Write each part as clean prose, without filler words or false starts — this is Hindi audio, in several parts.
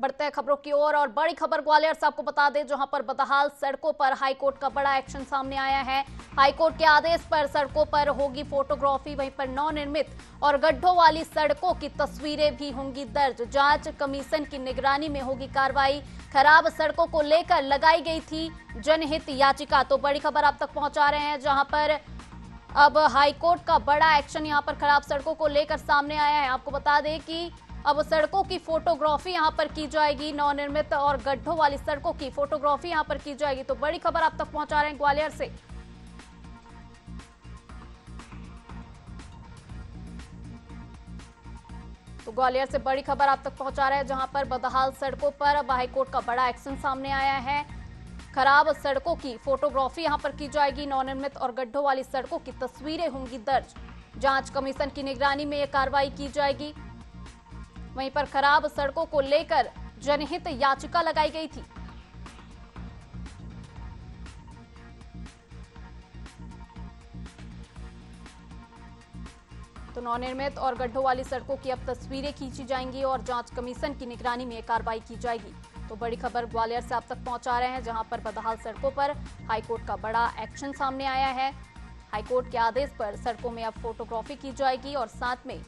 बढ़ते हैं खबरों की ओर और बड़ी खबर ग्वालियर से आपको बता दें, जहां पर बदहाल सड़कों पर हाईकोर्ट का बड़ा एक्शन सामने आया है। हाईकोर्ट के आदेश पर सड़कों पर होगी फोटोग्राफी, वहीं पर नवनिर्मित और गड्ढों वाली सड़कों की तस्वीरें भी होंगी दर्ज। जांच कमीशन की निगरानी में होगी कार्रवाई। खराब सड़कों को लेकर लगाई गई थी जनहित याचिका। तो बड़ी खबर आप तक पहुंचा रहे हैं, जहां पर अब हाईकोर्ट का बड़ा एक्शन यहां पर खराब सड़कों को लेकर सामने आया है। आपको बता दें कि अब सड़कों की फोटोग्राफी यहां पर की जाएगी, नवनिर्मित और गड्ढों वाली सड़कों की फोटोग्राफी यहां पर की जाएगी। तो बड़ी खबर आप तक पहुंचा रहे हैं ग्वालियर से। तो ग्वालियर से बड़ी खबर आप तक पहुंचा रहे हैं, जहां पर बदहाल सड़कों पर अब हाईकोर्ट का बड़ा एक्शन सामने आया है। खराब सड़कों की फोटोग्राफी यहां पर की जाएगी, नवनिर्मित और गड्ढों वाली सड़कों की तस्वीरें होंगी दर्ज। जांच कमीशन की निगरानी में यह कार्रवाई की जाएगी। वहीं पर खराब सड़कों को लेकर जनहित याचिका लगाई गई थी। तो नवनिर्मित और गड्ढों वाली सड़कों की अब तस्वीरें खींची जाएंगी और जांच कमीशन की निगरानी में कार्रवाई की जाएगी। तो बड़ी खबर ग्वालियर से आप तक पहुंचा रहे हैं, जहां पर बदहाल सड़कों पर हाईकोर्ट का बड़ा एक्शन सामने आया है। हाईकोर्ट के आदेश पर सड़कों में अब फोटोग्राफी की जाएगी और साथ में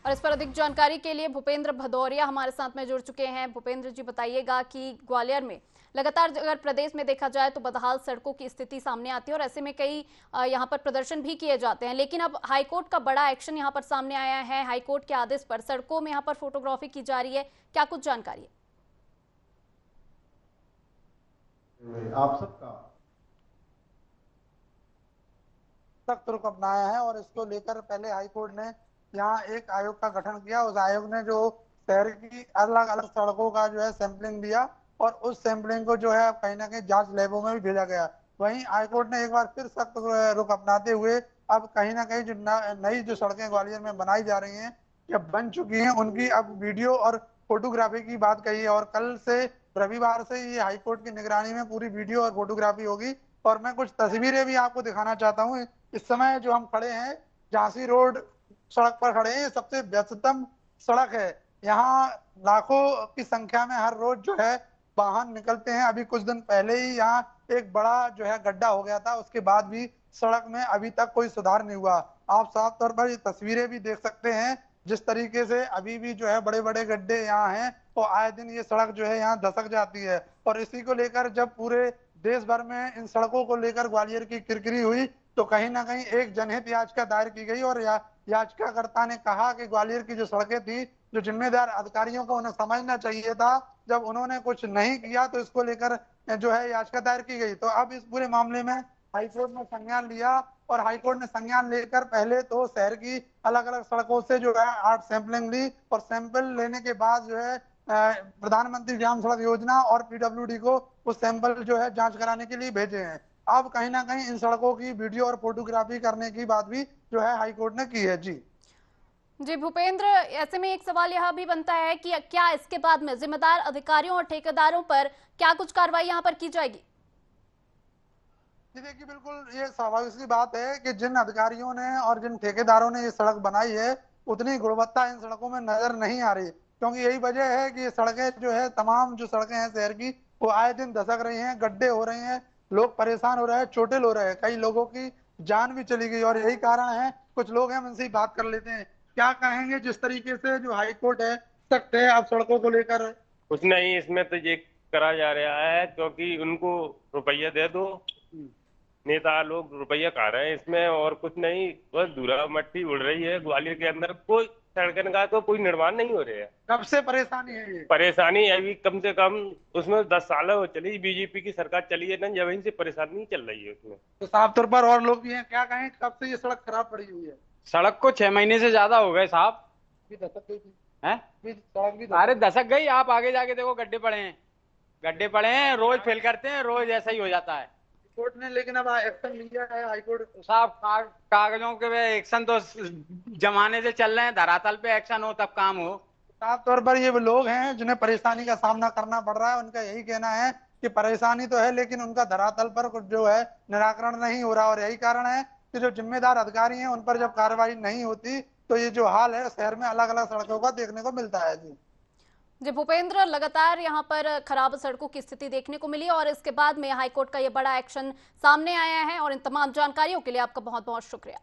और इस पर अधिक जानकारी के लिए भूपेंद्र भदौरिया हमारे साथ में जुड़ चुके हैं। भूपेंद्र जी, बताइएगा कि ग्वालियर में लगातार अगर प्रदेश में देखा जाए तो बदहाल सड़कों की स्थिति सामने आती है और ऐसे में कई यहां पर प्रदर्शन भी किए जाते हैं, लेकिन अब हाईकोर्ट का बड़ा एक्शन यहां पर सामने आया है। हाईकोर्ट के आदेश पर सड़कों में यहां पर फोटोग्राफी की जा रही है, क्या कुछ जानकारी है? आप सबका सख्त रुख अपनाया है और इसको लेकर पहले हाईकोर्ट ने यहाँ एक आयोग का गठन किया। उस आयोग ने जो शहर की अलग अलग सड़कों का जो है सैंपलिंग लिया और उस सैंपलिंग को जो है कहीं ना कहीं जांच लैबों में भी भेजा गया। वहीं हाईकोर्ट ने एक बार फिर सख्त रुख अपनाते हुए अब कहीं ना कहीं जो नई जो सड़कें ग्वालियर में बनाई जा रही हैं या बन चुकी हैं, उनकी अब वीडियो और फोटोग्राफी की बात कही है। और कल से रविवार से ये हाईकोर्ट की निगरानी में पूरी वीडियो और फोटोग्राफी होगी। और मैं कुछ तस्वीरें भी आपको दिखाना चाहता हूँ। इस समय जो हम खड़े हैं झांसी रोड सड़क पर खड़े हैं, ये सबसे व्यस्ततम सड़क है। यहाँ लाखों की संख्या में हर रोज जो है वाहन निकलते हैं। अभी कुछ दिन पहले ही यहाँ एक बड़ा जो है गड्ढा हो गया था, उसके बाद भी सड़क में अभी तक कोई सुधार नहीं हुआ। आप साफ तौर पर ये तस्वीरें भी देख सकते हैं, जिस तरीके से अभी भी जो है बड़े बड़े गड्ढे यहाँ हैं और आए दिन ये सड़क जो है यहाँ धसक जाती है। और इसी को लेकर जब पूरे देश भर में इन सड़कों को लेकर ग्वालियर की किरकिरी हुई तो कहीं ना कहीं एक जनहित याचिका दायर की गई और याचिकाकर्ता ने कहा कि ग्वालियर की जो सड़कें थी, जो जिम्मेदार अधिकारियों को उन्हें समझना चाहिए था, जब उन्होंने कुछ नहीं किया तो इसको लेकर जो है याचिका दायर की गई। तो अब इस पूरे मामले में हाईकोर्ट ने संज्ञान लिया और हाईकोर्ट ने संज्ञान लेकर पहले तो शहर की अलग अलग सड़कों से जो है आर्ट सैंपलिंग ली और सैंपल लेने के बाद जो है प्रधानमंत्री ग्राम सड़क योजना और पीडब्ल्यूडी को उस सैंपल जो है जांच कराने के लिए भेजे हैं। अब कहीं ना कहीं इन सड़कों की वीडियो और फोटोग्राफी करने की बात भी जो है हाईकोर्ट ने की है। जी भूपेंद्र, ऐसे में एक सवाल यह भी बनता है कि क्या इसके बाद में जिम्मेदार अधिकारियों और ठेकेदारों पर क्या कुछ कार्रवाई यहां पर की जाएगी? जी देखिए, बिल्कुल ये स्वाभाविक सी बात है कि जिन अधिकारियों ने और जिन ठेकेदारों ने ये सड़क बनाई है उतनी गुणवत्ता इन सड़कों में नजर नहीं आ रही, क्योंकि यही वजह है कि ये सड़कें जो है तमाम जो सड़कें हैं शहर की वो आए दिन धसक रही हैं, गड्ढे हो रहे हैं, लोग परेशान हो रहे हैं, चोटिल हो रहे हैं, कई लोगों की जान भी चली गई। और यही कारण है, कुछ लोग हैं उनसे ही बात कर लेते हैं। क्या कहेंगे जिस तरीके से जो हाई कोर्ट है सख्त है अब सड़कों को लेकर? कुछ नहीं, इसमें तो ये करा जा रहा है क्योंकि उनको रुपया दे दो, नेता लोग रुपया खा रहे हैं इसमें, और कुछ नहीं, बस धूला मट्टी उड़ रही है। ग्वालियर के अंदर कोई सड़क का तो कोई निर्माण नहीं हो रहा है। कब से परेशानी है ये? परेशानी अभी कम से कम उसमें 10 साल हो चली, बीजेपी की सरकार चली है ना, जब से परेशानी चल रही है उसमें। तो साफ तौर पर और लोग भी हैं, क्या कहें कब से ये सड़क खराब पड़ी हुई है? सड़क को 6 महीने से ज्यादा हो गए साहब। भी दशक गई थी। हैं? सड़क भी अरे दशक गई, आप आगे जाके देखो, गड्ढे पड़े हैं, गड्ढे पड़े हैं, रोज फेल करते हैं, रोज ऐसा ही हो जाता है। कोर्ट ने लेकिन अब एक्शन लिया है हाईकोर्ट साहब। कागजों के एक्शन तो जमाने से चल रहे हैं, धरातल पे एक्शन हो तब काम हो। साफ तौर पर ये वो लोग हैं जिन्हें परेशानी का सामना करना पड़ रहा है। उनका यही कहना है कि परेशानी तो है, लेकिन उनका धरातल पर कुछ जो है निराकरण नहीं हो रहा, और यही कारण है कि जो जिम्मेदार अधिकारी हैं उन पर जब कार्रवाई नहीं होती तो ये जो हाल है शहर में अलग अलग सड़कों का देखने को मिलता है। जी जी भूपेंद्र, लगातार यहाँ पर खराब सड़कों की स्थिति देखने को मिली और इसके बाद में हाईकोर्ट का ये बड़ा एक्शन सामने आया है, और इन तमाम जानकारियों के लिए आपका बहुत बहुत शुक्रिया।